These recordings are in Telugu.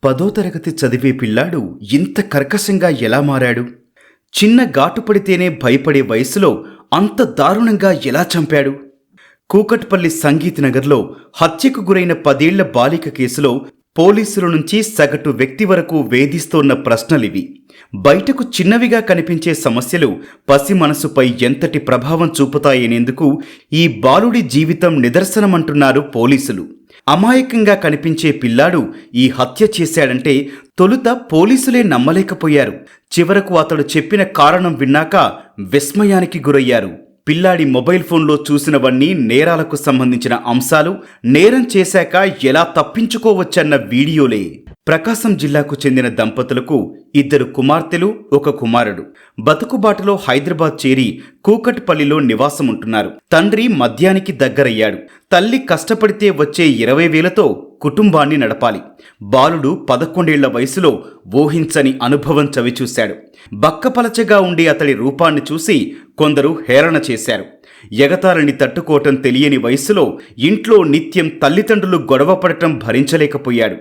10వ తరగతి చదివే పిల్లాడు ఇంత కర్కశంగా ఎలా మారాడు? చిన్న ఘాటు పడితేనే భయపడే వయసులో అంత దారుణంగా ఎలా చంపాడు? కూకట్పల్లి సంగీత్ నగర్లో హత్యకు గురైన 10 ఏళ్ల బాలిక కేసులో పోలీసుల నుంచి సగటు వ్యక్తి వరకు వేధిస్తోన్న ప్రశ్నలివి. బయటకు చిన్నవిగా కనిపించే సమస్యలు పసి మనసుపై ఎంతటి ప్రభావం చూపుతాయనేందుకు ఈ బాలుడి జీవితం నిదర్శనమంటున్నారు పోలీసులు. అమాయకంగా కనిపించే పిల్లాడు ఈ హత్య చేశాడంటే తొలుత పోలీసులే నమ్మలేకపోయారు. చివరకు అతడు చెప్పిన కారణం విన్నాక విస్మయానికి గురయ్యారు. పిల్లాడి మొబైల్ ఫోన్లో చూసినవన్నీ నేరాలకు సంబంధించిన అంశాలు, నేరం చేశాక ఎలా తప్పించుకోవచ్చన్న వీడియోలే. ప్రకాశం జిల్లాకు చెందిన దంపతులకు 2 కుమార్తెలు, 1 కుమారుడు. బతుకుబాటులో హైదరాబాద్ చేరి కూకట్పల్లిలో నివాసముంటున్నారు. తండ్రి మద్యానికి దగ్గరయ్యాడు. తల్లి కష్టపడితే వచ్చే 20,000తో కుటుంబాన్ని నడపాలి. బాలుడు 11 ఏళ్ల వయసులో ఊహించని అనుభవం చవిచూశాడు. బక్కపలచగా ఉండే అతడి రూపాన్ని చూసి కొందరు హేళన చేశారు. ఎగతాళిని తట్టుకోవటం తెలియని వయసులో ఇంట్లో నిత్యం తల్లిదండ్రులు గొడవపడటం భరించలేకపోయాడు.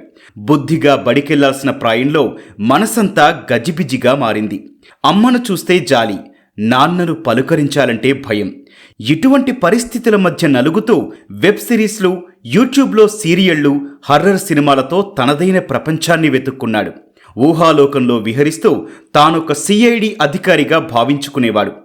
బుద్ధిగా బడికెళ్లాల్సిన ప్రాయంలో మనసంతా గజిబిజిగా మారింది. అమ్మను చూస్తే జాలి, నాన్నను పలుకరించాలంటే భయం. ఇటువంటి పరిస్థితుల మధ్య నలుగుతూ వెబ్ సిరీస్లు, యూట్యూబ్లో సీరియళ్లు, హర్రర్ సినిమాలతో తనదైన ప్రపంచాన్ని వెతుక్కున్నాడు. ఊహాలోకంలో విహరిస్తూ తానొక సిఐడి అధికారిగా భావించుకునేవాడు.